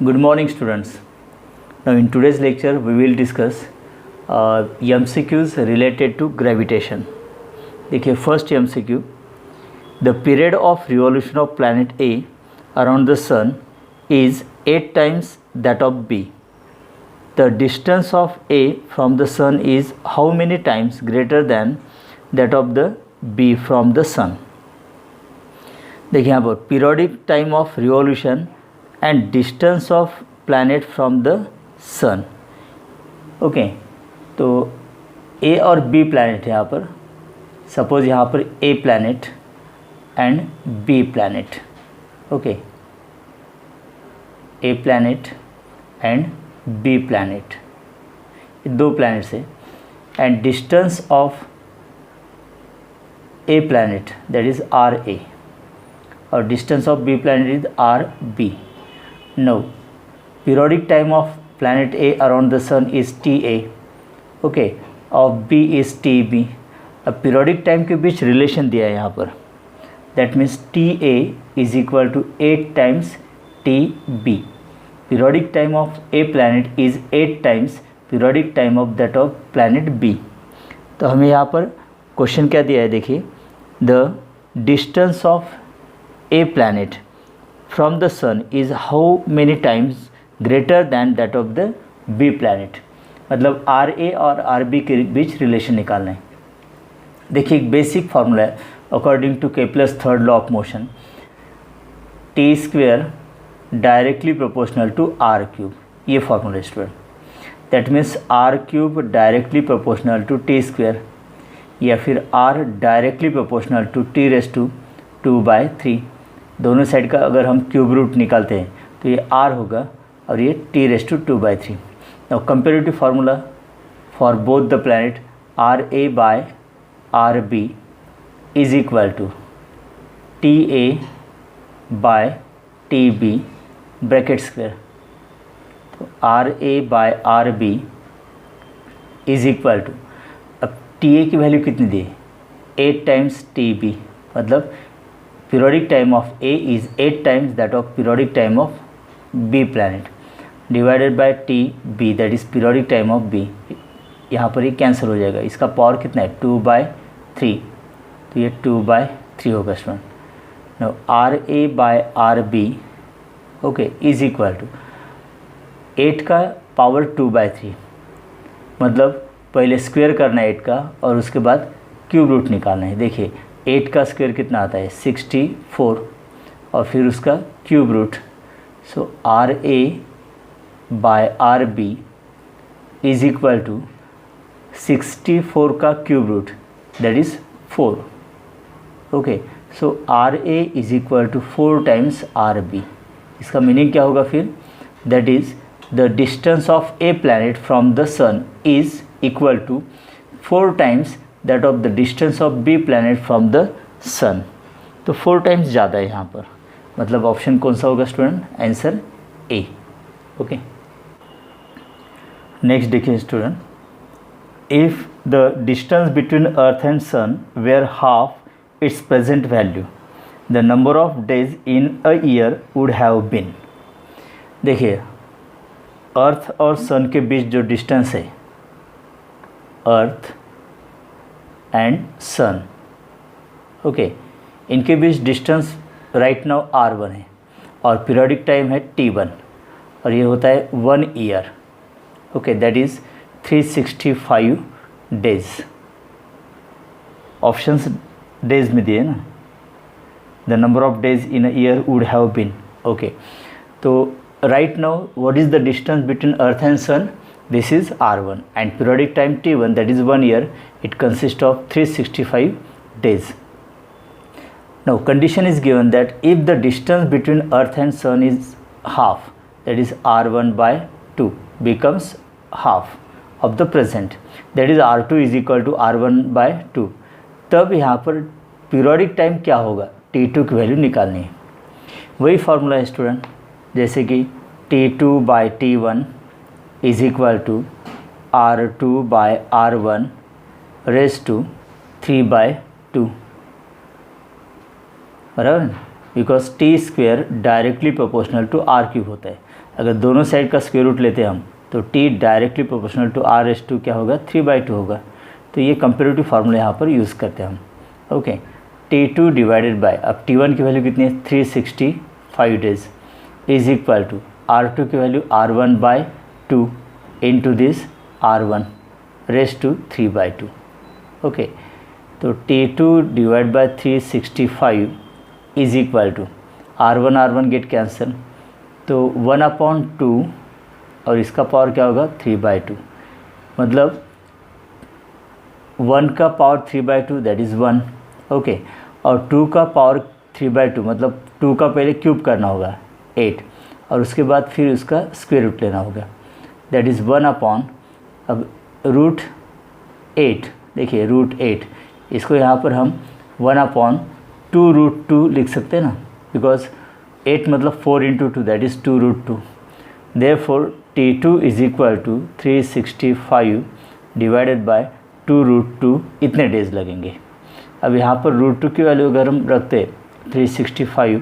Good morning, students. Now in today's lecture we will discuss MCQs related to gravitation. देखिए first MCQ, the period of revolution of planet A around the sun is 8 times that of B. The distance of A from the sun is how many times greater than that of the B from the sun? देखिए यहाँ पर periodic time of revolution and distance of planet from the sun. Okay, तो A और B planet है यहाँ पर. Suppose यहाँ पर A planet and B planet. Okay, A planet and B planet, ये दो planets है. And distance of A planet, that is RA, और distance of B planet is RB. Now periodic time of planet A around the sun is TA. Okay, और B is TB. अब periodic time के बीच relation दिया है यहाँ पर. That means TA is equal to 8 times TB. periodic time of A planet is 8 times periodic time of that of planet B. तो हमें यहाँ पर क्वेश्चन क्या दिया है, देखिए, the distance of A planet from the sun is how many times greater than that of the B planet. मतलब RA और RB के बीच रिलेशन निकालना है. देखिए एक बेसिक फार्मूला है according to Kepler's third law of motion. T square directly proportional to R cube, ये formula student. That means R cube directly proportional to T square, या फिर R directly proportional to T raise to 2/3. दोनों side का अगर हम cube root निकालते हैं तो ये r होगा और ये t raise to 2/3. Now comparative formula for both the planet RA by RB is equal to TA by TB bracket square. तो RA by RB is equal to, अब TA की वैल्यू कितनी दी है, 8 टाइम्स TB. मतलब periodic time of A is 8 times that of periodic time of B planet divided by TB, that is periodic time of B. यहाँ पर ये cancel हो जाएगा. इसका पावर कितना है, 2/3, तो ये 2/3 होगा student. Now RA by RB okay is equal to 8 का पावर 2/3. मतलब पहले स्क्वायर करना है 8 का और उसके बाद क्यूब रूट निकालना है. देखिए 8 का स्क्वायर कितना आता है, 64, और फिर उसका cube root. So RA by RB is equal to 64 का cube root, that is 4. Okay, so RA is equal to 4 times RB. इसका मीनिंग क्या होगा फिर, that is the distance of a planet from the sun is equal to 4 times that of the distance of B planet from the sun. तो 4 times ज़्यादा है यहाँ पर. मतलब ऑप्शन कौन सा होगा student, answer A. Okay, next देखिए student, if the distance between earth and sun were half its present value, the number of days in a year would have been. देखिए अर्थ और सन के बीच जो डिस्टेंस है, अर्थ and sun, okay, इनके बीच distance right now R1 है और periodic time है T1, और ये होता है 1 year. Okay, that is 365 days. Options days में दिए ना, the number of days in a year would have been. Okay, तो right now what is the distance between earth and sun, this is R1, and periodic time T1, that is 1 year, it consists of 365 days. Now condition is given that if the distance between earth and sun is half, that is R1 by 2 becomes half of the present, that is R2 is equal to R1 by 2. तब यहाँ पर periodic time क्या होगा, T2 की value निकालनी है. वही formula है स्टूडेंट, जैसे कि T2 by T1 is equal to R2 by R1 raised to 3/2. बराबर, because T square directly proportional to R cube होता है. अगर दोनों साइड का स्क्वायर रूट लेते हैं हम तो t directly proportional to r/2 क्या होगा 3/2 होगा। तो ये कंपेरेटिव फार्मूला यहाँ पर यूज़ करते हैं हम। ओके, T2 डिवाइडेड बाय, अब T1 की वैल्यू कितनी है 365 days is equal to R2 की value R1/2 into this R1 raise to 3/2। Okay, तो T2 divide by 365 is equal to R1 get cancel, तो 1/2 और इसका पावर क्या होगा 3/2, मतलब 1 का पावर 3/2 दैट इज़ 1। ओके, और 2 का पावर 3/2 मतलब 2 का पहले क्यूब करना होगा 8 और उसके बाद फिर उसका स्क्वायर रूट लेना होगा दैट इज़ 1/, अब रूट 8, देखिए रूट 8, इसको यहाँ पर हम 1/2√2 लिख सकते हैं ना, बिकॉज 8 मतलब 4 × 2 that is 2√2। Therefore T2 is equal to 365 divided by 2√2, इतने डेज लगेंगे। अब यहाँ पर √2 की वैल्यू अगर हम रखते 365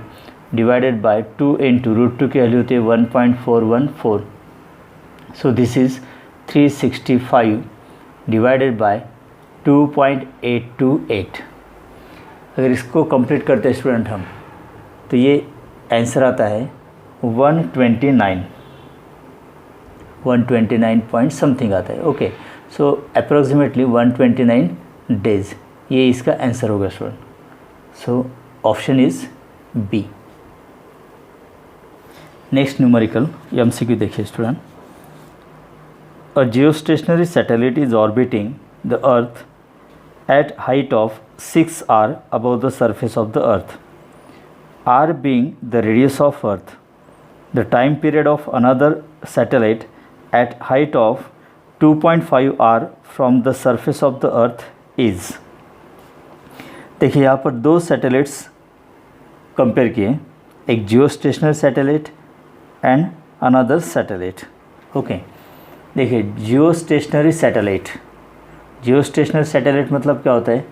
डिवाइडेड बाय 2 इंटू √2 की वैल्यू होती है 1.414, सो दिस इज़ 365 डिवाइडेड बाय 2.828। अगर इसको कंप्लीट करते हैं स्टूडेंट हम, तो ये आंसर आता है 129 पॉइंट समथिंग आता है। ओके, सो अप्रोक्सीमेटली 129 डेज, ये इसका आंसर होगा student. So option is B. Next numerical MCQ देखिए student. A geostationary satellite is orbiting the earth at height of 6 r above the surface of the earth, r being the radius of earth. The time period of another satellite at height of 2.5 r from the surface of the earth is। देखिए यहाँ पर दो satellites compare किए, एक जियो stationery satellite and another satellite. Okay, देखिए जियो stationery satellite मतलब क्या होता है,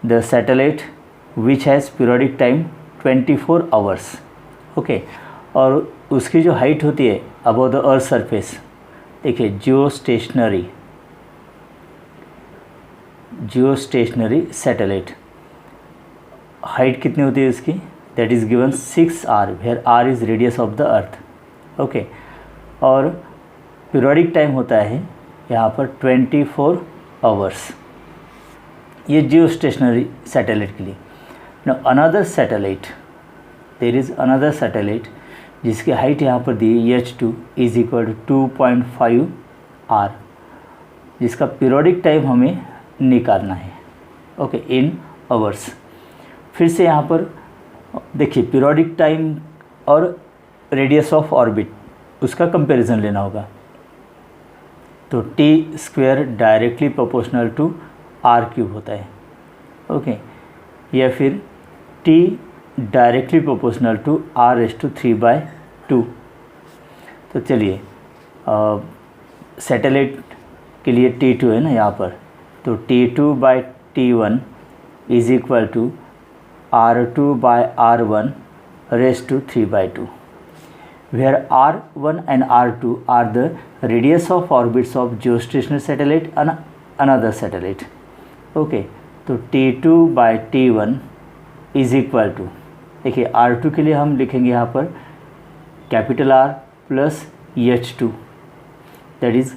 the satellite which has periodic time 24 hours. Okay, और उसकी जो हाइट होती है अबव द अर्थ सरफेस, देखिए जियो स्टेशनरी सैटेलाइट हाइट कितनी होती है उसकी, that is given 6r where r is radius of the earth. Okay, और पीरियोडिक टाइम होता है यहाँ पर 24 आवर्स, ये जियो स्टेशनरी सैटेलाइट के लिए। Now another satellite, there is another satellite जिसकी हाइट यहाँ पर दी H2 is equal to 2.5 r, जिसका पीरियोडिक टाइम हमें निकालना है। Okay, in hours. फिर से यहाँ पर देखिए पीरियोडिक टाइम और रेडियस ऑफ ऑर्बिट, उसका कंपैरिजन लेना होगा। तो t² directly proportional to r³ होता है। ओके, या फिर t directly proportional to r⁵3/2। तो चलिए सैटेलाइट के लिए T2 है ना यहाँ पर, तो T2/T1 is equal to R2/R1⁵3/2, where R1 and R2 are the radius of orbits of geostationary satellite and another satellite. Okay, तो T2/T1 इज इक्वल टू, देखिए R2 के लिए हम लिखेंगे यहाँ पर capital R plus H2, that is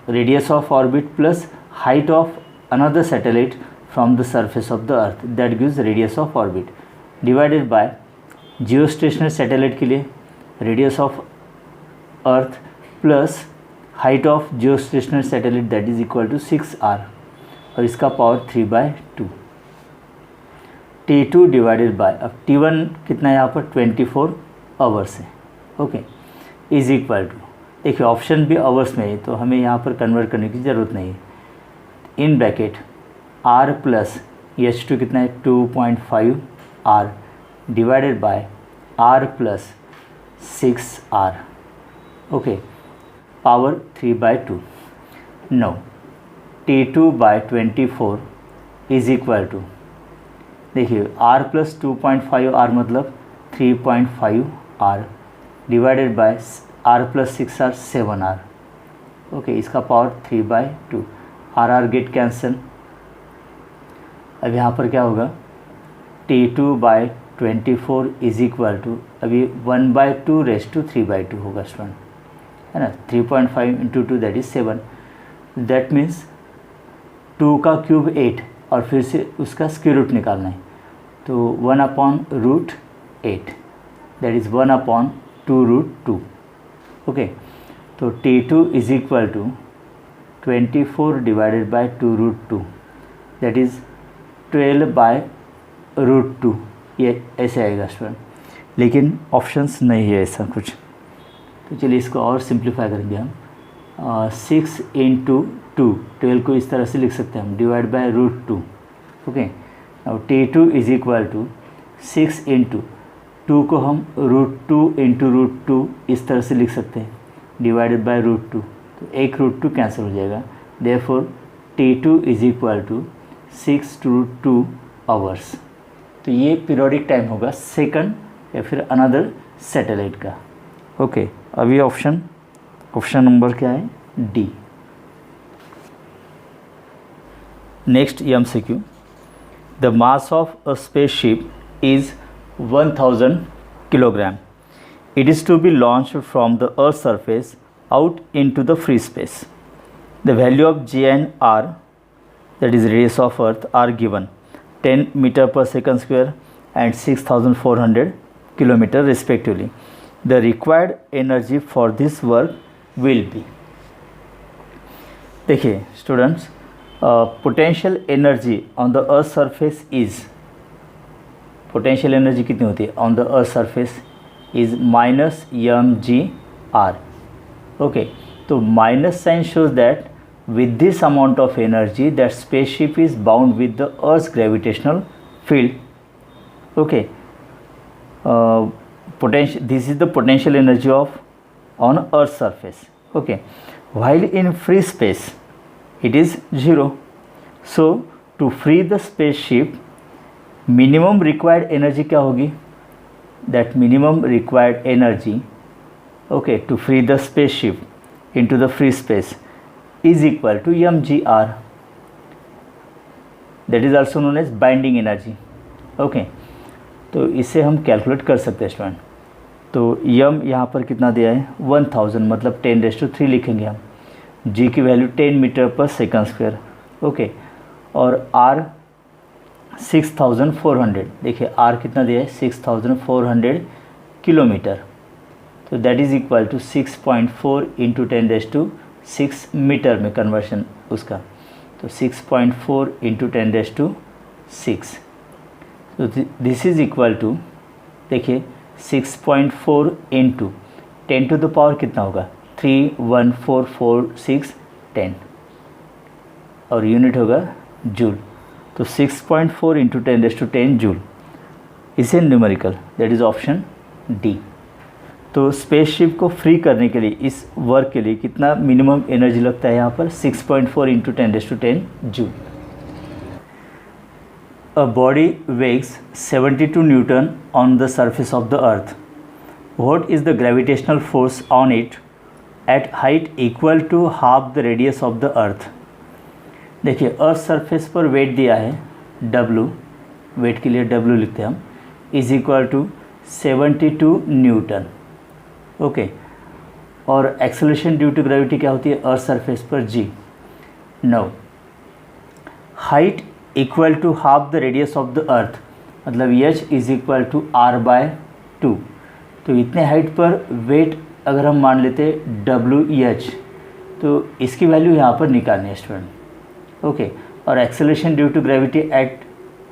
radius of orbit plus height of another satellite from the surface of the earth, that gives radius of orbit, divided by geostationary satellite के लिए radius of earth plus height of geostationary satellite that is equal to 6r और इसका power 3/2। T2 divided by, अब T1 कितना है यहाँ पर 24 hours है। ओके, इज इक्वल टू, देखिए ऑप्शन भी आवर्स में है तो हमें यहाँ पर कन्वर्ट करने की ज़रूरत नहीं है। In bracket R plus H2 कितना है 2.5r divided by R plus 6r। Okay, power 3/2। No, T2/24 is equal to, देखिए R प्लस 2.5r मतलब 3.5r divided by r plus 6r 7r। Okay, इसका पावर 3/2, r गेट कैंसिल। अब यहाँ पर क्या होगा, T2/24 इज इक्वल टू, अभी 1/2 raise to 3/2 होगा स्टूडेंट, है ना। 3.5 into 2 that is 7, that means 2 का क्यूब 8 और फिर से उसका स्क्वायर रूट निकालना है, तो 1/√8 दैट इज़ 1/2√2। ओके, तो T2 is equal to 24 divided by 2√2 that is 12/√2। ये ऐसे आएगा स्टूडेंट, लेकिन ऑप्शंस नहीं है ऐसा कुछ, तो चलिए इसको और सिंप्लीफाई करेंगे हम। 6 इंटू 2, 12 को इस तरह से लिख सकते हैं हम, डिवाइड बाय √2। ओके, अब T2 is equal to 6 into 2 को हम √2 इंटू √2 इस तरह से लिख सकते हैं, डिवाइडेड बाय √2, तो एक √2 कैंसिल हो जाएगा। Therefore T2 is equal to 6 to 2 hours. तो ये पीरियोडिक टाइम होगा सेकंड या फिर अनदर सैटेलाइट का। ओके, अभी ऑप्शन नंबर क्या है, D. Next MCQ, the mass of a spaceship is 1000 kilogram. It is to be launched from the earth surface out into the free space. The value of G and R, that is radius of earth, are given 10 meter per second square and 6400 kilometer respectively. The required energy for this work will be, देखिए students, potential energy on the earth surface is, potential energy कितनी होती है on the earth surface is -mgr। Okay, तो minus sign shows that with this amount of energy that spaceship is bound with the earth's gravitational field. Okay, this is the potential energy of on earth's surface. Okay, while in free space it is 0. So to free the spaceship, minimum required energy क्या होगी, that minimum required energy, okay, to free the spaceship into the free space is equal to mgr, that is also known as binding energy. Okay, तो इसे हम calculate कर सकते हैं student. तो यम यहाँ पर कितना दिया है 1000, मतलब 10⁻³ लिखेंगे हम। जी की value 10 metre per second square. Okay, और आर 6400, देखिए आर कितना दिया है 6400 किलोमीटर, तो that is equal to 6.4 into 10⁻6 metre में कन्वर्शन उसका, तो 6.4 इंटू 10⁻6, तो दिस इज़ इक्वल टू, देखिए 6.4 इंटू 10 टू द पावर कितना होगा 31446 10, और यूनिट होगा जूल, तो 6.4 इंटू 10⁻10 जूल, इसे numerical, that is option D. तो स्पेसशिप को फ्री करने के लिए, इस वर्क के लिए कितना मिनिमम एनर्जी लगता है यहाँ पर 6.4 into 10⁻10 joule. A body weighs 72 newton on the surface of the earth. What is the gravitational force on it at height equal to half the radius of the earth. देखिए earth surface पर wait दिया है W, wait के लिए W लिखते हैं हम, is equal to 72 newton. Okay, और एक्सेलरेशन ड्यू टू ग्रेविटी क्या होती है अर्थ सरफेस पर G। No, height equal to half the radius of the earth, मतलब H is equal to R/2। तो इतने हाइट पर वेट अगर हम मान लेते WH, तो इसकी वैल्यू यहाँ पर निकालनी है स्टूडेंट। ओके, और acceleration due to gravity at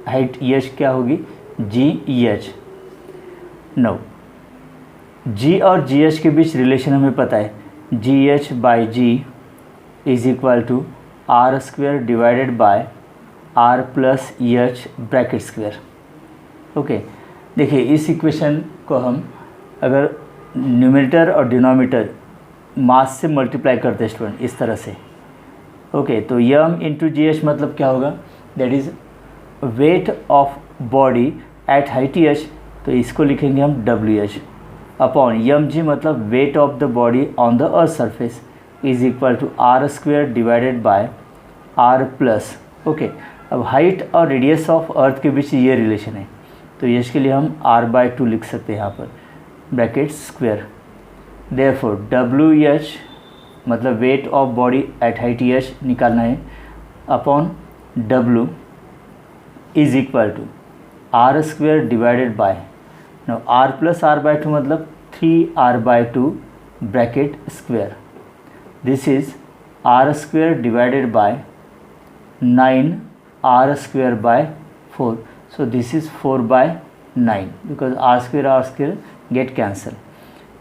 height H क्या होगी GH। नो, G और GH के बीच रिलेशन हमें पता है, GH/G is equal to R² divided by R plus EH bracket square. Okay, देखिए इस इक्वेशन को हम अगर न्यूमरेटर और डिनोमिनेटर मास से मल्टीप्लाई करते हैं स्टूडेंट इस तरह से। ओके, तो m इंटू GH मतलब क्या होगा, that is weight of body at height H, तो इसको लिखेंगे हम WH। अपॉन mg मतलब weight of the body on the earth surface is equal to R square divided by R plus. Okay, अब height और रेडियस ऑफ अर्थ के बीच ये रिलेशन है, तो इसके लिए हम r/2 लिख सकते हैं यहाँ पर ब्रैकेट स्क्वेयर। देयरफॉर WH मतलब weight of body at height h निकालना है upon W is equal to R square divided by, now r plus r/2 मतलब 3r/2 bracket square. This is r square divided by 9r square by 4, so this is 4/9 because r square get cancel,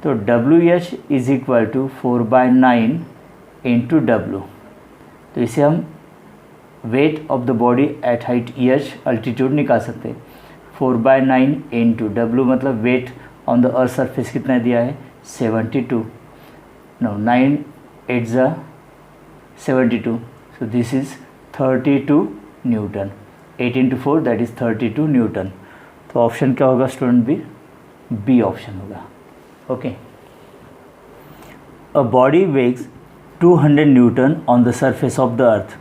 तो WH is equal to 4/9 into W। तो इसे हम weight of the body at height h altitude निकाल सकते हैं। 4/9 into W मतलब weight on the earth surface कितना दिया है 72, नो 9 8 ज़ा 72, so this is 32 newton. 8 into 4 that is 32 newton. तो ऑप्शन क्या होगा स्टूडेंट? बी ऑप्शन होगा। Okay, a body weighs 200 newton on the surface of the earth,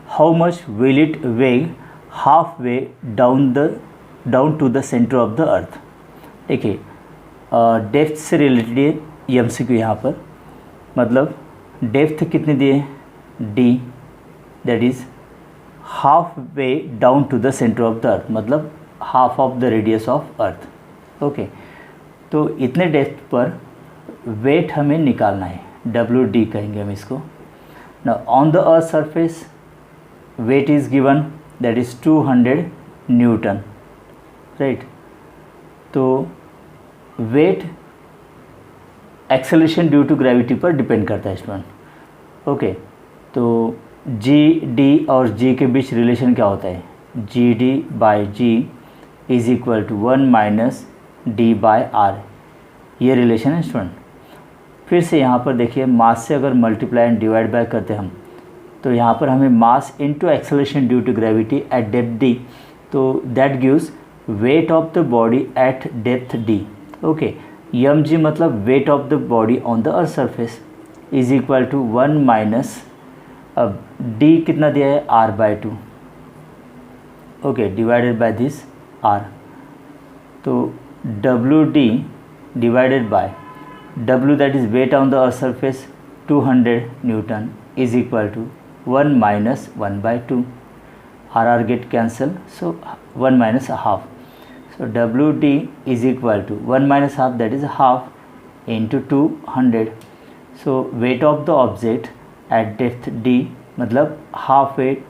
how much will it वेग half way down to the centre of the earth. देखिए depth से related ये MCQ यहाँ पर, मतलब डेप्थ कितनी दिए D, that is half way down to the centre of the earth, मतलब half of the radius of earth. Okay, तो इतने डेप्थ पर वेट हमें निकालना है, WD कहेंगे हम इसको। ना on the earth surface weight is given that is 200 newton, right. तो weight acceleration due to gravity पर डिपेंड करता है स्टूडेंट। ओके, तो GD और G के बीच रिलेशन क्या होता है? GD/G is equal to 1 minus D/R, ये रिलेशन है स्टूडेंट। फिर से यहाँ पर देखिए मास से अगर मल्टीप्लाई एंड डिवाइड बाय करते हम, तो यहाँ पर हमें mass into acceleration due to gravity at depth D, तो that gives weight of the body at depth D। Okay, mg मतलब weight of the body on the earth surface is equal to 1 minus, अब D कितना दिया है r/2, okay, divided by this r, तो WD divided by W that is weight on the earth surface 200 newton is equal to 1 minus 1/2, r get cancel, so 1 minus half, so WD is equal to 1 minus half, that is half into 200, so weight of the object at depth D मतलब half weight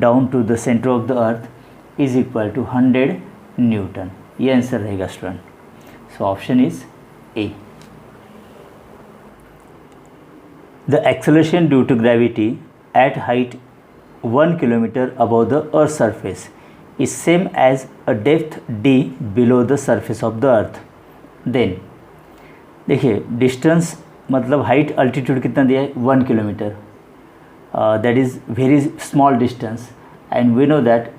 down to the center of the earth is equal to 100 Newton. ये answer रहेगा student. So option is A। The acceleration due to gravity at height 1 kilometer above the earth's surface is same as a depth D below the surface of the earth, then देखिए distance मतलब height altitude कितना दिया है 1 kilometre, that is very small distance and we know that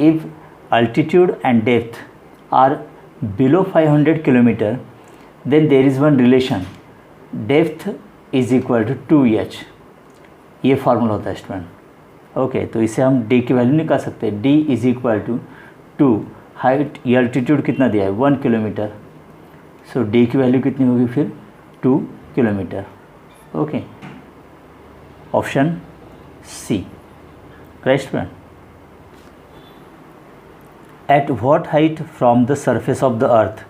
if altitude and depth are below 500 kilometre then there is one relation, depth is equal to 2h, ये formula होता है student. Okay, तो इसे हम D की value निकाल सकते हैं। D इज इक्वल टू 2, हाइट ये अल्टीट्यूड कितना दिया है 1 किलोमीटर, सो D की वैल्यू कितनी होगी फिर 2 kilometre. Okay, option C right student. At what height from the surface of the earth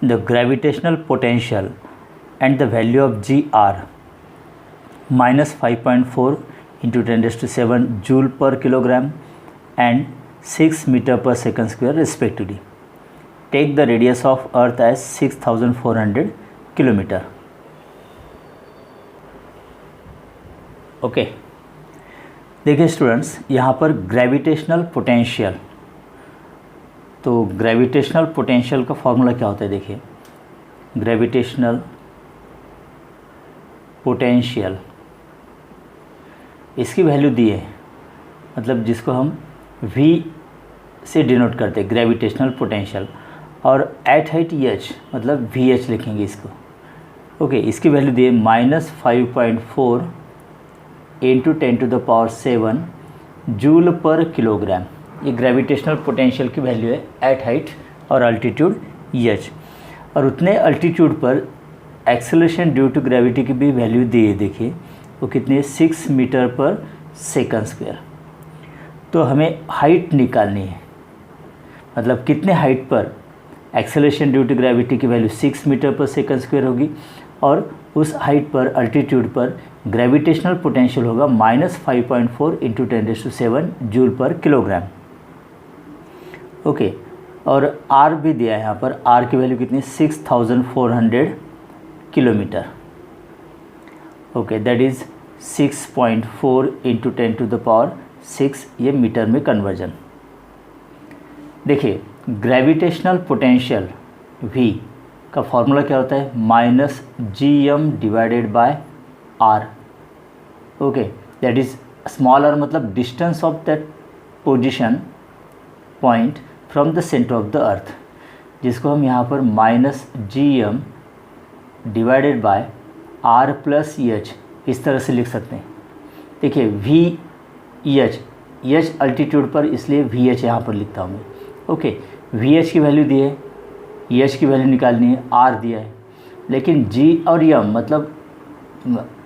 the gravitational potential and the value of G are -5.4 into 10⁷ joule per kilogram and 6 meter per second square respectively. Take the radius of earth as 6400 kilometer. Okay, देखिए students यहाँ पर gravitational potential, तो gravitational potential का formula क्या होता है? देखिए gravitational potential, इसकी वैल्यू दी है, मतलब जिसको हम V से डिनोट करते हैं ग्रेविटेशनल पोटेंशियल, और एट हाइट एच मतलब वी एच लिखेंगे इसको। ओके, इसकी वैल्यू दिए -5.4 इंटू 10⁻7 जूल पर किलोग्राम। ये ग्रेविटेशनल पोटेंशियल की वैल्यू है एट हाइट और अल्टीट्यूड एच। और उतने अल्टीट्यूड पर एक्सेलरेशन ड्यू टू ग्रेविटी की भी वैल्यू दी है, देखिए वो कितनी है 6 मीटर पर सेकंड स्क्वायर। तो हमें हाइट निकालनी है, मतलब कितने हाइट पर एक्सेलरेशन ड्यू टू ग्रेविटी की value 6 metre per second square होगी और उस हाइट पर अल्टीट्यूड पर ग्रेविटेशनल पोटेंशियल होगा -5.4 इंटू 10⁻7 जूल पर किलोग्राम। ओके, और आर भी दिया है यहाँ पर, आर की वैल्यू कितनी 6400 kilometre. Okay, that is 6.4 into 10⁻6, ये मीटर में कन्वर्जन। देखिए ग्रेविटेशनल पोटेंशियल V का फॉर्मूला क्या होता है, -gm divided by r। Okay, that is small r मतलब distance of that position point from the centre of the अर्थ, जिसको हम यहाँ पर -gm divided by r plus H इस तरह से लिख सकते हैं। देखिए एच अल्टीट्यूड पर, इसलिए वी एच यहाँ पर लिखता हूँ मैं। ओके, वी एच की वैल्यू दी है, एच की वैल्यू निकालनी है, आर दिया है, लेकिन जी और यम मतलब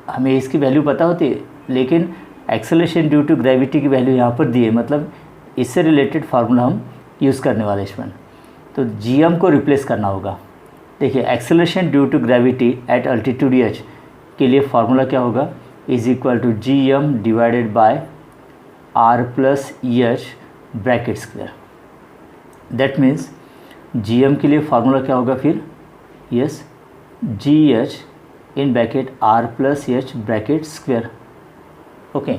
हमें इसकी वैल्यू पता होती है, लेकिन एक्सेलरेशन ड्यू टू ग्रेविटी की वैल्यू यहाँ पर दी है, मतलब इससे रिलेटेड फार्मूला हम यूज़ करने वाले इसमें। तो जी एम को रिप्लेस करना होगा। देखिए acceleration due to gravity at altitude H के लिए फार्मूला क्या होगा, is equal to G M divided by R plus H bracket square. That means G M के लिए फार्मूला क्या होगा फिर, yes G H in bracket R plus H bracket square. Okay,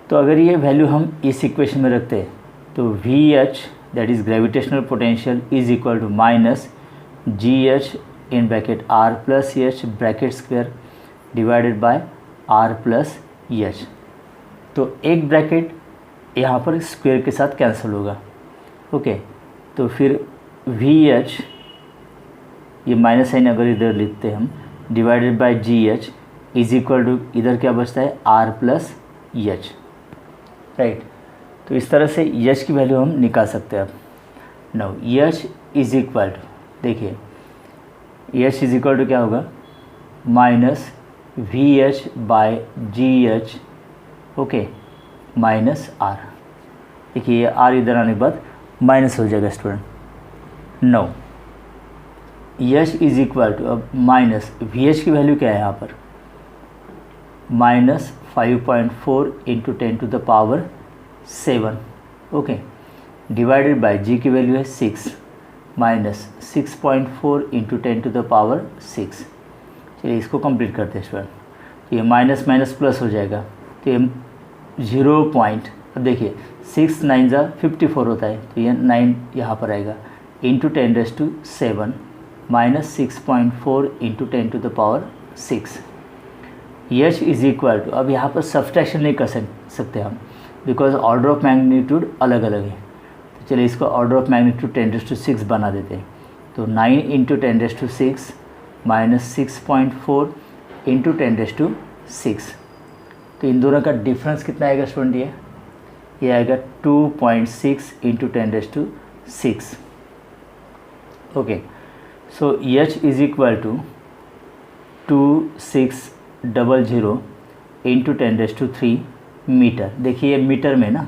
तो अगर ये वैल्यू हम इस इक्वेशन में रखते हैं तो V H that is gravitational potential is equal to minus G H in bracket R plus H bracket square divided by R plus H. तो एक ब्रैकेट यहाँ पर स्क्वायर के साथ कैंसिल होगा। ओके, तो फिर वी एच, ये माइनस साइन अगर इधर लिखते हैं हम, divided by G H is equal to, इधर क्या बचता है आर प्लस एच, राइट। तो इस तरह से एच की वैल्यू हम निकाल सकते हैं। अब now H is equal to, देखिए एच इज इक्वल टू क्या होगा, minus V H by G H, okay, minus R. देखिए ये आर इधर आने के बाद माइनस हो जाएगा student. Now H is equal to, अब माइनस वी एच की वैल्यू क्या है यहाँ पर, -5.4 into 10⁻7, okay, divided by G की वैल्यू है 6, माइनस 6.4 इंटू 10⁻6। चलिए इसको कंप्लीट करते हैं स्टूडेंट। तो ये माइनस माइनस प्लस हो जाएगा, तो ये 0 पॉइंट, अब देखिए 6 9 ज़ा 54 होता है, तो ये 9 यहाँ पर आएगा, into 10⁻7 minus 6.4 into 10⁻6। H is equal to, अब यहाँ पर सब्सट्रैक्शन नहीं कर सकते हम, बिकॉज ऑर्डर ऑफ मैग्नीट्यूड अलग अलग है। तो चलिए इसको ऑर्डर ऑफ मैग्नीट्यूड 10⁻6 बना देते हैं। तो 9 इंटू 10⁻6 माइनस 6.4 इंटू 10⁻6। तो इन दोनों का डिफरेंस कितना आएगा स्टूडेंट, ये आएगा 2.6 into 10⁻6। Okay, so H is equal to 2600 into 10⁻3 metre. देखिए मीटर में ना,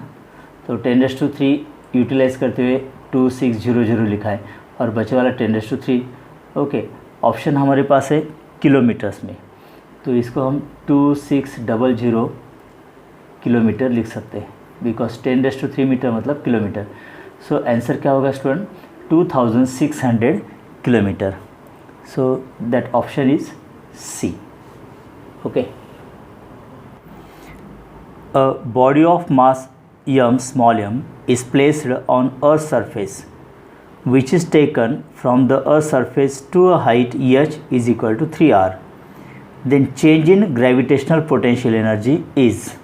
तो 10⁻3 यूटिलाइज करते हुए 2600 लिखा है और बचे वाला 10⁻3। ओके, ऑप्शन हमारे पास है किलोमीटर्स में, तो इसको हम 2600 किलोमीटर लिख सकते हैं, बिकॉज 10⁻3 मीटर मतलब किलोमीटर। सो आंसर क्या होगा student, 2600 kilometre. So that option is C. Okay, a body of mass m small m is placed on earth surface which is taken from the earth surface to a height h is equal to 3r, then change in gravitational potential energy is।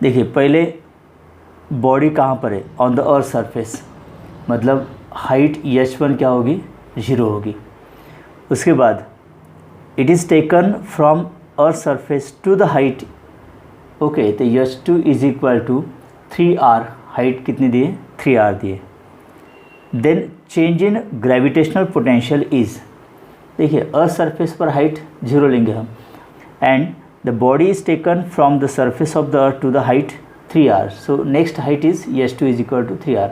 देखिए पहले body कहाँ पर है, on the earth surface, मतलब height h1 क्या होगी, 0 होगी। उसके बाद it is taken from earth surface to the height, okay, तो h2 is equal to 3r, height कितनी दिए, 3r दिए। Then change in gravitational potential is, देखिए अर्थ सरफेस पर हाइट 0 लेंगे हम, and the body is taken from the surface of the earth to the height 3r, so next height is h2 is equal to 3r।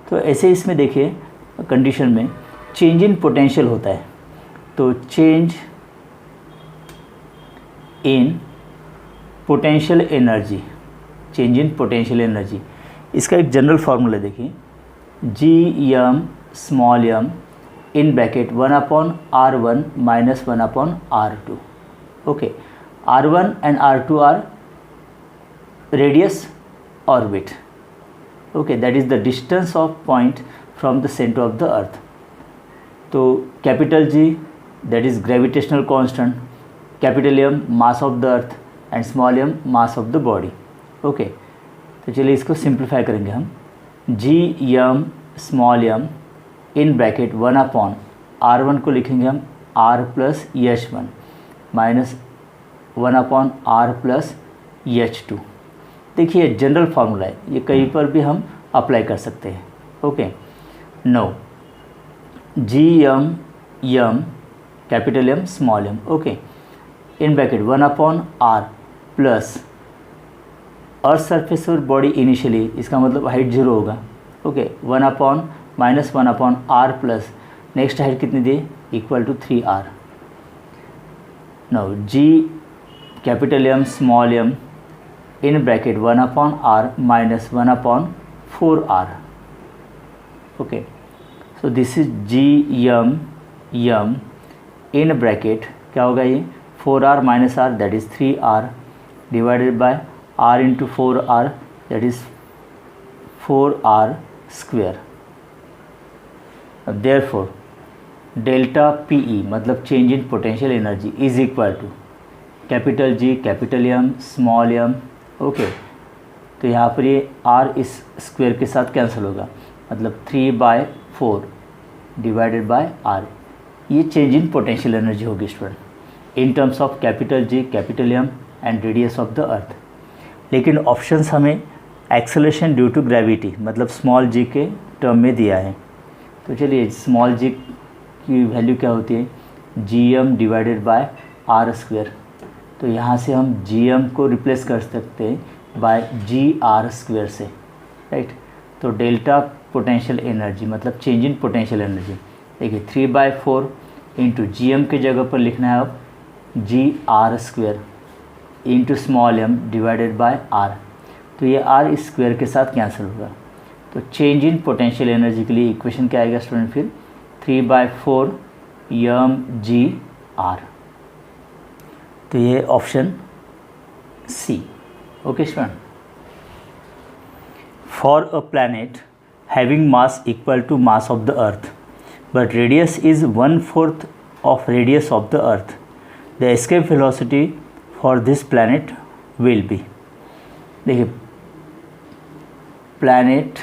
तो ऐसे इसमें देखिए condition में change in potential होता है, तो change in potential energy, change in potential energy, इसका एक जनरल फार्मूला देखिए, G M small M in bracket 1/r1 minus 1/r2, okay, r1 and r2 are radius orbit, okay, that is the distance of point from the centre of the earth. तो capital G that is gravitational constant, capital M mass of the earth and small m mass of the body, okay. तो चलिए इसको simplify करेंगे हम, G M small M in bracket 1/r1 को लिखेंगे हम r plus h1 minus 1/r plus h2। देखिए general formula है, ये कहीं पर भी हम अप्लाई कर सकते हैं, okay. No G M capital M small m, okay, in bracket 1/r plus earth surface और बॉडी इनिशियली, इसका मतलब हाइट 0 होगा, okay, 1/ minus 1/r plus next height कितनी दी, equal to 3r। Now G capital M small M in bracket 1/r minus 1/4r, okay, so this is G M in bracket क्या होगा ये 4r minus r that is 3r divided by r into 4r that is 4r square. Therefore delta PE मतलब change in potential energy is equal to capital G capital M small m, okay. तो यहाँ पर ये r इस square के साथ cancel होगा, मतलब 3/4 डिवाइडेड बाय r, ये चेंज इन पोटेंशियल एनर्जी होगी student in terms of capital G capital M and radius of the अर्थ। लेकिन ऑप्शंस हमें एक्सेलरेशन ड्यू टू ग्रेविटी मतलब स्मॉल g के टर्म में दिया है। तो चलिए स्मॉल g की वैल्यू क्या होती है, gm divided by r square. तो यहाँ से हम gm को रिप्लेस कर सकते हैं बाय gr स्क्वेयर से, राइट। तो डेल्टा पोटेंशियल एनर्जी मतलब चेंज इन पोटेंशियल एनर्जी, देखिए 3/4 इंटू gm के जगह पर लिखना है अब gr square into small m divided by r। तो ये r स्क्वेयर के साथ कैंसिल होगा, तो चेंज इन पोटेंशियल एनर्जी के लिए इक्वेशन क्या आएगा स्टूडेंट, फिर 3/4 mgr। तो ये option C, okay student. For a planet having mass equal to mass of the earth but radius is 1/4 of radius of the earth, the escape velocity for this planet will be. देखिए planet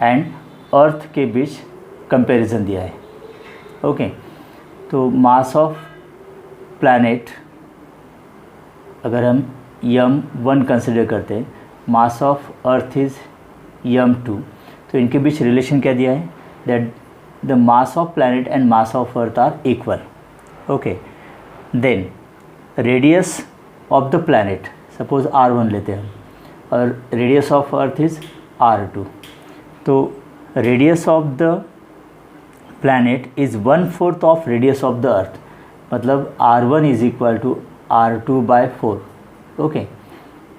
and earth के बीच comparison दिया है, okay. तो मास of planet अगर हम m1 consider करते हैं, मास ऑफ अर्थ इज़ m2, तो इनके बीच रिलेशन क्या दिया है, that the mass of planet and mass of earth are equal, okay. Then radius of the planet suppose r1 लेते हैं और radius of earth is r2, तो radius of the planet is 1/4 of radius of the earth, मतलब r1 is equal to r2/4, okay.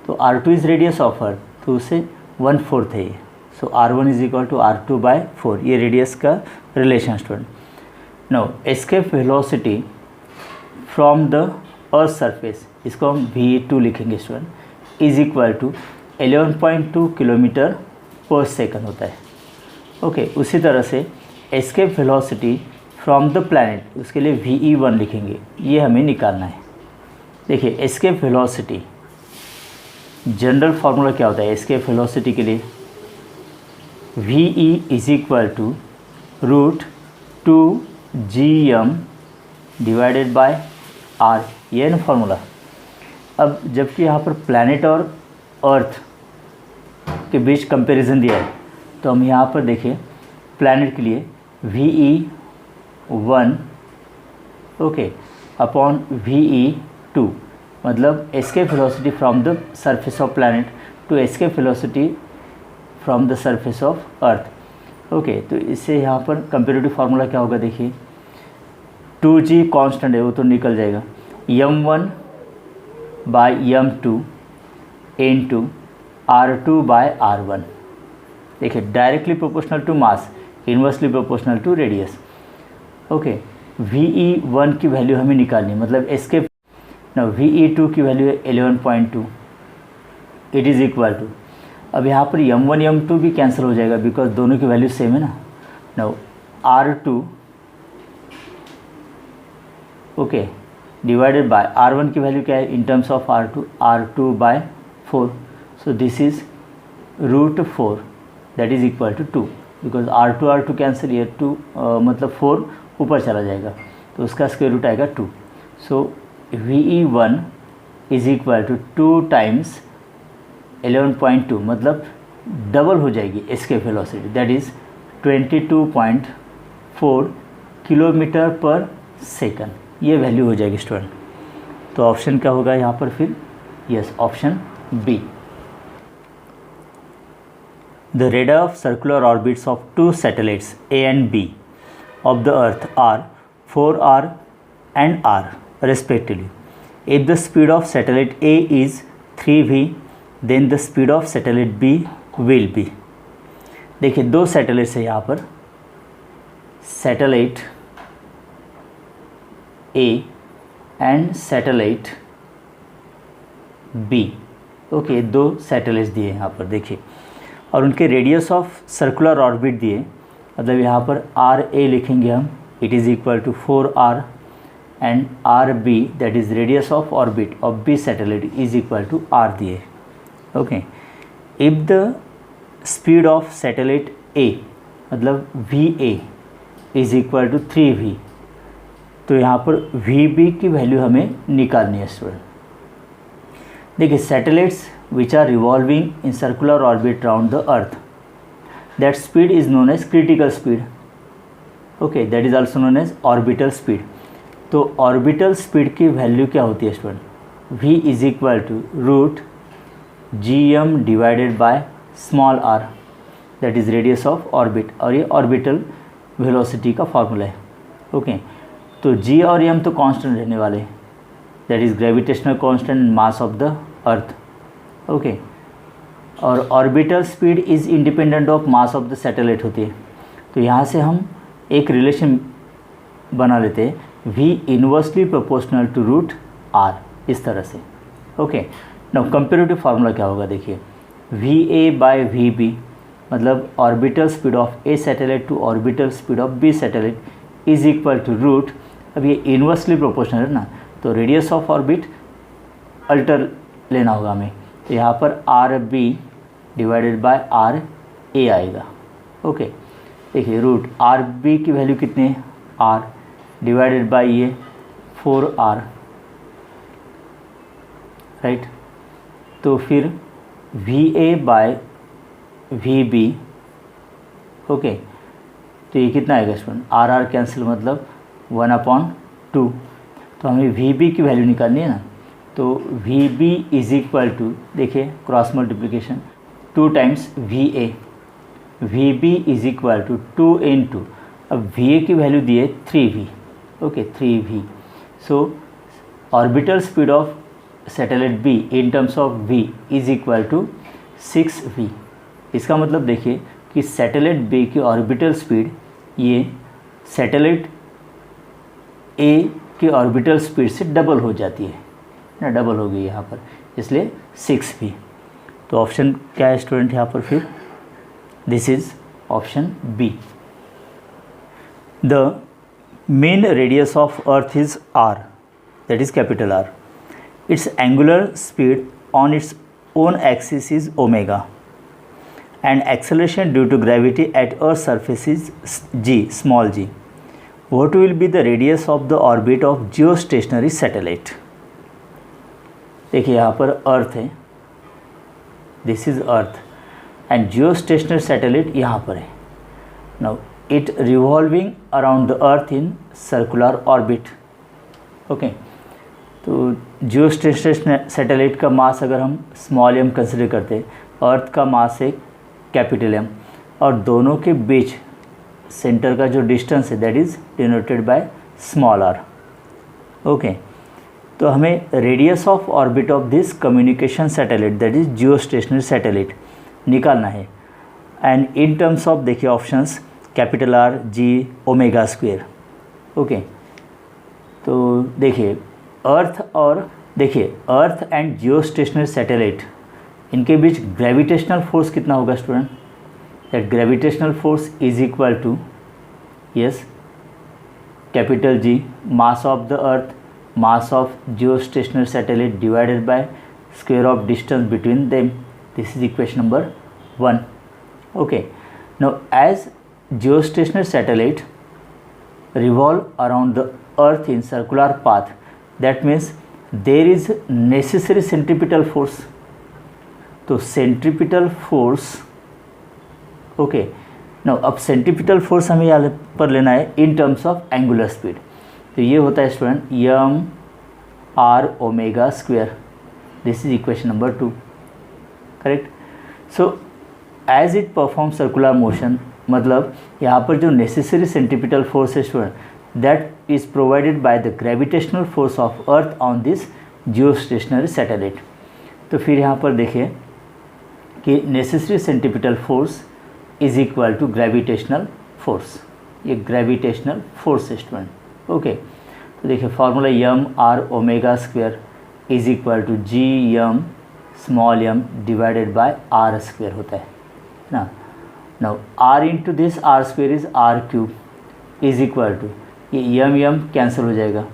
तो r2 is radius of अर्थ, तो उसे 1/4 है ये, सो r1 is equal to r2/4, ये रेडियस का relation student. Now escape velocity from the earth surface, इसको हम v2 लिखेंगे student, is equal to 11.2 kilometre पर सेकंड होता है, ओके। उसी तरह से escape velocity from the planet, उसके लिए ve1 लिखेंगे, ये हमें निकालना है। देखिए एस्केप वेलोसिटी जनरल फार्मूला क्या होता है एस्केप वेलोसिटी के लिए, V E is equal to root 2gm divided by R, ये है ना फॉर्मूला। अब जबकि यहाँ पर प्लैनेट और अर्थ के बीच कंपैरिजन दिया है, तो हम यहाँ पर देखें प्लैनेट के लिए VE1 ओके अपॉन VE2, मतलब escape velocity from the surface of planet to escape velocity from the surface of earth. Okay, तो इससे यहाँ पर कंपेरेटिव फार्मूला क्या होगा, देखिए 2g कांस्टेंट है वो तो निकल जाएगा, m1 bye m2 into r2 by r1। देखिए directly proportional to mass, inversely proportional to radius. Okay, VE1 की वैल्यू हमें निकालनी है, मतलब एस्केप ना VE2 की वैल्यू है 11.2, इट इज़ इक्वल टू, अब यहाँ पर m1 m2 भी कैंसिल हो जाएगा बिकॉज दोनों की वैल्यू सेम है ना। R2 okay divided bye R1 की वैल्यू क्या है in terms of R2 by 4, so this is root 4 that is equal to 2, because R2 cancel, ये 2 मतलब 4 ऊपर चला जाएगा तो उसका स्क्वायर रूट आएगा 2। So VE1 is equal to 2 times 11.2, मतलब डबल हो जाएगी escape velocity, that is 22.4 kilometre पर सेकंड, ये वैल्यू हो जाएगी स्टूडेंट। तो ऑप्शन क्या होगा यहाँ पर फिर, yes option B. The radii of circular orbits of two satellites A and B of the Earth are 4r and r respectively. If the speed of satellite A is 3v, then the speed of satellite B will be। देखिए दो satellites है यहाँ पर, satellite A and satellite B। Okay, दो satellites दिए यहाँ पर देखिए, और उनके रेडियस ऑफ सर्कुलर ऑर्बिट दिए, मतलब यहाँ पर RA लिखेंगे हम, it is equal to 4r and RB that is radius of orbit of B satellite is equal to r दिए। Okay, if the speed of satellite A मतलब VA is equal to 3v, तो यहाँ पर VB की value हमें निकालनी है student. देखिए satellites which are revolving in circular orbit around the earth, that speed is known as critical speed, okay, that is also known as orbital speed। तो orbital speed की वैल्यू क्या होती है student, v is equal to root gm divided by small r, that is radius of orbit, और ये orbital velocity का formula है। Okay, तो g और m तो कांस्टेंट रहने वाले, that is gravitational constant mass of the earth। Okay, और orbital speed is independent of mass of the satellite होती है। तो यहाँ से हम एक रिलेशन बना लेते हैं, v inversely proportional to root r, इस तरह से। ओके, नाउ कंपेरेटिव फार्मूला क्या होगा, देखिए va बाय vb मतलब orbital speed of a satellite to orbital speed of b satellite is equal to root, अब ये इन्वर्सली प्रोपोर्शनल है ना, तो रेडियस ऑफ ऑर्बिट अल्टर लेना होगा हमें, तो यहाँ पर RB डिवाइडेड बाय RA आएगा। ओके, देखिए रूट RB की वैल्यू कितनी है, R डिवाइडेड बाय ये 4r, राइट। तो फिर VA बाय VB, ओके, तो ये कितना आएगा स्टूडेंट, RR कैंसिल मतलब 1/2, तो हमें VB की वैल्यू निकालनी है ना, तो VB इज इक्वल टू, देखिए cross multiplication 2 times VA, VB is equal to 2 into, अब VA की वैल्यू दी है 3v, okay 3v, so orbital speed of satellite B in terms of v is equal to 6v। इसका मतलब देखिए कि satellite B की ऑर्बिटल स्पीड ये सैटेलाइट A की ऑर्बिटल स्पीड से डबल हो जाती है ना, डबल हो गई यहाँ पर, इसलिए 6v। तो ऑप्शन क्या है स्टूडेंट यहाँ पर फिर, this is option B. The mean radius of earth is r, that is capital R, its angular speed on its own axis is omega and acceleration due to gravity at Earth's surface is g, small g. What will be the radius of the orbit of geostationary satellite? देखिए यहाँ पर अर्थ है, this is earth and geostationary satellite यहाँ पर है. Now it revolving around the earth in circular orbit. Okay, तो geostationary satellite का मास अगर हम स्मॉल एम कंसिडर करते हैं, अर्थ का मास है कैपिटल एम, और दोनों के बीच सेंटर का जो डिस्टेंस है that is denoted by small R. Okay, तो हमें radius of orbit of this communication satellite that is geostationary satellite निकालना है. एंड इन टर्म्स ऑफ देखिए options capital R, G, omega square. Okay, तो देखिए अर्थ एंड जियोस्टेशनरी सैटेलाइट, इनके बीच gravitational force कितना होगा student? That gravitational force is equal to, yes, capital G, mass of the earth, mass of geostationary satellite divided by square of distance between them. This is equation number 1. Okay, now as geostationary satellite revolve around the earth in circular path, that means there is necessary centripetal force. तो centripetal force, okay, now अब centripetal force हमें यहाँ पर लेना है in terms of angular speed. तो ये होता है student M R omega square. This is equation number 2. Correct. So as it perform circular motion, मतलब यहाँ पर जो नेसेसरी सेंट्रीपिटल फोर्स है student that is provided by the gravitational force of earth on this geostationary satellite. तो फिर यहाँ पर देखिए कि necessary centripetal force is equal to gravitational force. ये ग्रेविटेशनल फोर्स है स्टूडेंट. ओके, तो देखिए formula M R omega square is equal to G M small M divided by R square होता है ना. Now R into this R square is R cube is equal to, ये M cancel हो जाएगा,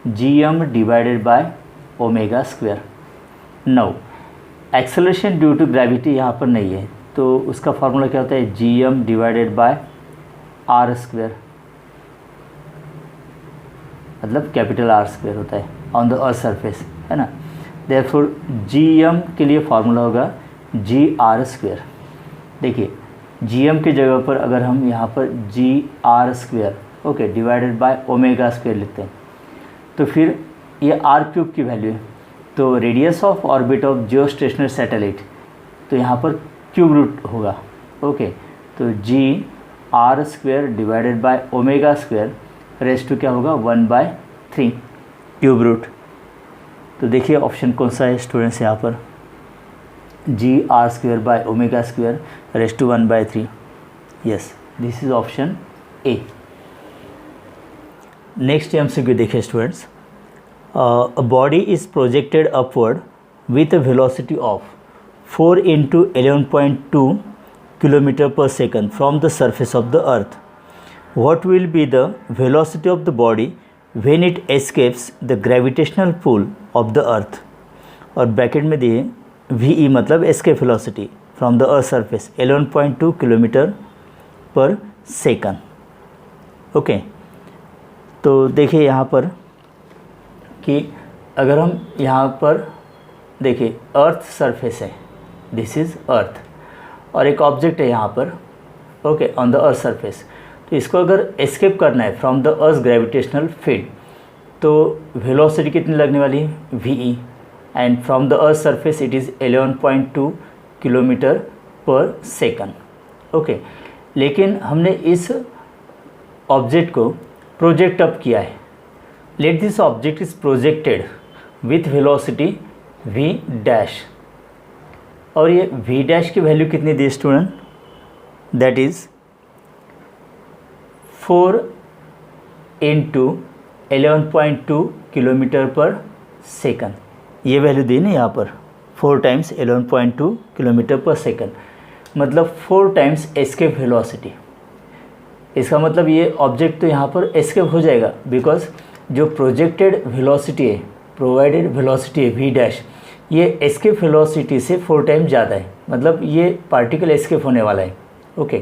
G M divided by omega square. Now acceleration due to gravity यहाँ पर नहीं है, तो उसका फार्मूला क्या होता है? G M divided by R square, मतलब कैपिटल आर स्क्वेयर होता है ऑन द अर्थ सरफेस, है ना. देयरफॉर जी एम के लिए फार्मूला होगा जी आर स्क्वेयर. देखिए जी एम की जगह पर अगर हम यहाँ पर G R square okay divided by omega square लिखते हैं, तो फिर ये आर क्यूब की वैल्यू है. तो radius of orbit of geostationary satellite, तो यहाँ पर क्यूब रूट होगा. ओके, तो G R square divided by omega square raise to क्या होगा? 1/3 क्यूब रूट. तो देखिए ऑप्शन कौन सा है स्टूडेंट्स यहाँ पर? G R square by omega square raise to 1/3. Yes, this is option A. Next MCQ देखिए students. A body is projected upward with a velocity of 4 × 11.2 km/s from the surface of the earth. What will be the velocity of the body when it escapes the gravitational pull of the earth? और bracket में दिए VE मतलब escape velocity from the earth surface 11.2 km/s. Okay, तो देखिए यहाँ पर कि अगर हम यहाँ पर देखिए अर्थ सरफेस है, दिस इज़ अर्थ, और एक ऑब्जेक्ट है यहाँ पर okay on the earth surface. तो इसको अगर एस्केप करना है from the earth gravitational field, तो वेलोसिटी कितनी लगने वाली है? VE, and from the earth surface it is 11.2 km/s. Okay, लेकिन हमने इस ऑब्जेक्ट को प्रोजेक्ट अप किया है. Let this object is projected with velocity V dash, और ये V डैश की वैल्यू कितनी दी स्टूडेंट? That is 4 × 11.2 km/s. ये वैल्यू दी ना यहाँ पर 4 × 11.2 km/s, मतलब 4 टाइम्स एस्केप वेलोसिटी. इसका मतलब ये ऑब्जेक्ट तो यहाँ पर एस्केप हो जाएगा, बिकॉज जो प्रोजेक्टेड वेलोसिटी है, प्रोवाइडेड वेलोसिटी है V डैश, ये एस्केप वेलोसिटी से 4 टाइम्स ज़्यादा है. मतलब ये पार्टिकल एस्केप होने वाला है। ओके,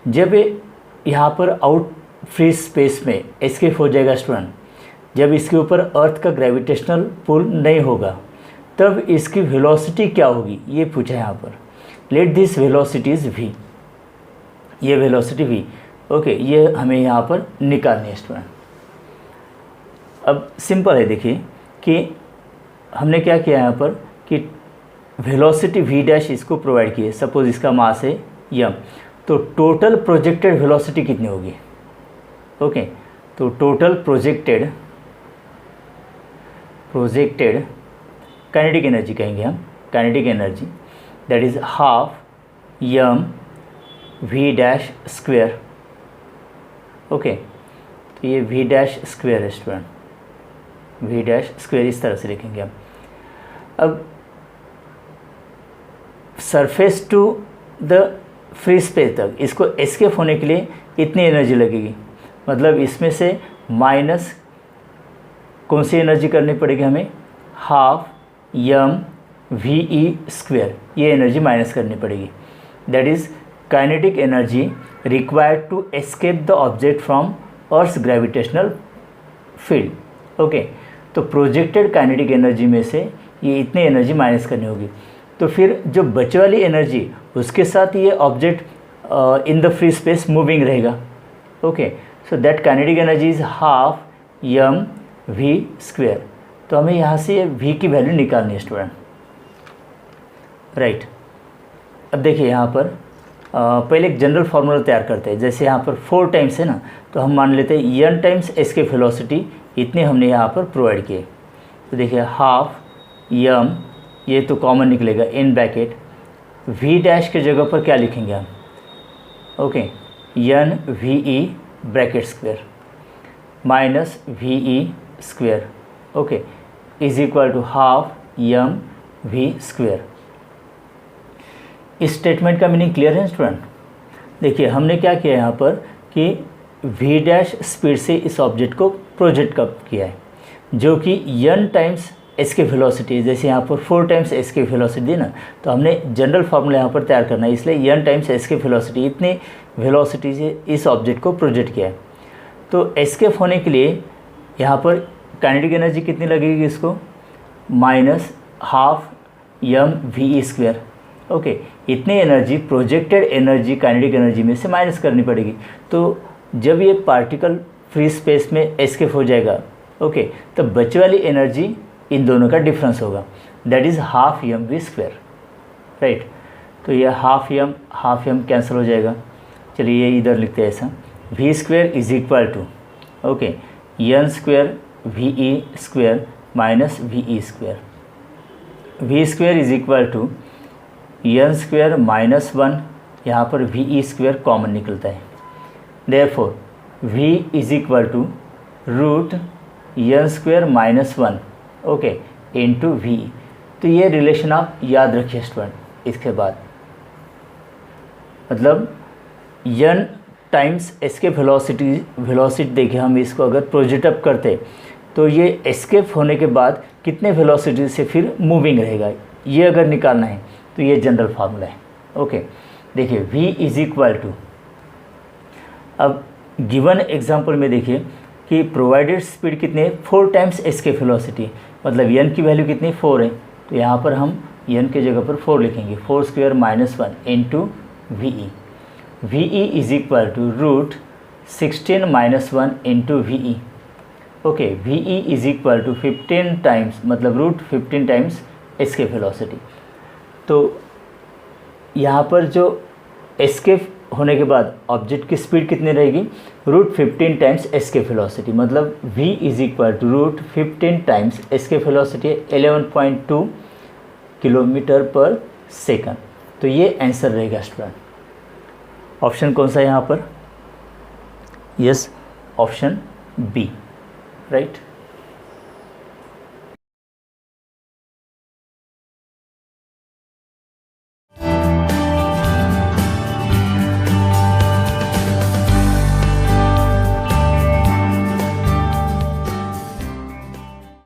जब ये यहाँ पर आउट फ्री स्पेस में एस्केप हो जाएगा स्टूडेंट, जब इसके ऊपर अर्थ का ग्रेविटेशनल पुल नहीं होगा तब इसकी वेलोसिटी क्या होगी ये पूछा है यहाँ पर। Let this velocity is v, ये वेलोसिटी v। ओके, ये हमें यहाँ पर निकालनी है स्टूडेंट। अब सिंपल है, देखिए कि हमने क्या किया यहाँ पर कि वेलोसिटी v डैश इसको प्रोवाइड की है। सपोज इसका मास है m, तो टोटल प्रोजेक्टेड वेलोसिटी कितनी होगी? ओके, तो टोटल प्रोजेक्टेड काइनेटिक एनर्जी कहेंगे हम, kinetic energy that is half m v dash square. Okay, तो ये v डैश स्क्वेयर है स्टूडेंट, v डैश स्क्वेयर इस तरह से लिखेंगे हम। अब surface to the free space तक इसको एस्केप होने के लिए इतनी एनर्जी लगेगी, मतलब इसमें से माइनस कौन सी एनर्जी करनी पड़ेगी हमें? हाफ m ve स्क्वेयर, ये एनर्जी माइनस करनी पड़ेगी। That is kinetic energy required to escape the object from earth's gravitational field. Okay, तो प्रोजेक्टेड काइनेटिक एनर्जी में से ये इतनी एनर्जी माइनस करनी होगी। तो फिर जो बचे वाली एनर्जी उसके साथ ये object in the free space moving रहेगा। Okay, so that kinetic energy is half m v square. तो हमें यहाँ से v की वैल्यू निकालनी है स्टूडेंट, राइट। अब देखिए यहाँ पर पहले एक जनरल फार्मूला तैयार करते हैं। जैसे यहाँ पर 4 टाइम्स है ना, तो हम मान लेते हैं n टाइम्स एस्केप वेलोसिटी इतने हमने यहाँ पर प्रोवाइड किए। तो देखिए हाफ m, ये तो कॉमन निकलेगा इन ब्रैकेट, v डैश के जगह पर क्या लिखेंगे हम? Okay, n ve bracket square minus ve square, okay, is equal to half m v square. इस स्टेटमेंट का मीनिंग क्लियर है स्टूडेंट? देखिए हमने क्या किया यहाँ पर कि v डैश स्पीड से इस ऑब्जेक्ट को प्रोजेक्ट कब किया है, जो कि n टाइम्स एस्केप वेलोसिटी, जैसे यहाँ पर 4 टाइम्स एस्केप वेलोसिटी दी ना, तो हमने जनरल फार्मूला यहाँ पर तैयार करना है, इसलिए n टाइम्स एस्केप वेलोसिटी, इतनी वेलोसिटी से इस ऑब्जेक्ट को प्रोजेक्ट किया है। तो एस्केप होने के लिए यहाँ पर काइनेटिक एनर्जी कितनी लगेगी इसको? Minus half m ve square. Okay, इतनी energy projected energy kinetic energy में से माइनस करनी पड़ेगी। तो जब ये पार्टिकल फ्री स्पेस में एस्केप हो जाएगा, ओके, तब बचे वाली एनर्जी इन दोनों का डिफरेंस होगा, that is half m v square, right. तो ये हाफ m कैंसिल हो जाएगा। चलिए ये इधर लिखते हैं ऐसा, v square is equal to okay n square ve square minus ve square, v square is equal to n square minus 1, यहाँ पर ve स्क्वेयर कॉमन निकलता है। Therefore v is equal to root n square minus 1 okay into v। तो ये relation आप याद रखिए student. इसके बाद मतलब n टाइम्स एस्केप वेलोसिटी देखिए, हम इसको अगर प्रोजेक्ट अप करते तो ये एस्केप होने के बाद कितने वेलोसिटी से फिर मूविंग रहेगा, ये अगर निकालना है तो ये जनरल फार्मूला है। ओके, देखिए v इज इक्वल टू, अब गिवन एग्जांपल में देखिए कि प्रोवाइडेड स्पीड कितने है? 4 टाइम्स एस्केप वेलोसिटी, मतलब n की वैल्यू कितनी? 4 है। तो यहाँ पर हम n के जगह पर 4 लिखेंगे, 4 square minus 1 into ve। ve is equal to root 16 minus 1 into ve। Okay, ve is equal to 15 times, मतलब रूट 15 टाइम्स एस्केप वेलोसिटी। तो यहाँ पर जो एस्केप होने के बाद ऑब्जेक्ट की स्पीड कितनी रहेगी? रूट 15 टाइम्स एस्केप वेलोसिटी, मतलब v is equal to root 15 times escape velocity 11.2 kilometre पर सेकंड। तो ये आंसर रहेगा स्टूडेंट। ऑप्शन कौन सा है यहाँ पर? Yes, option B, right.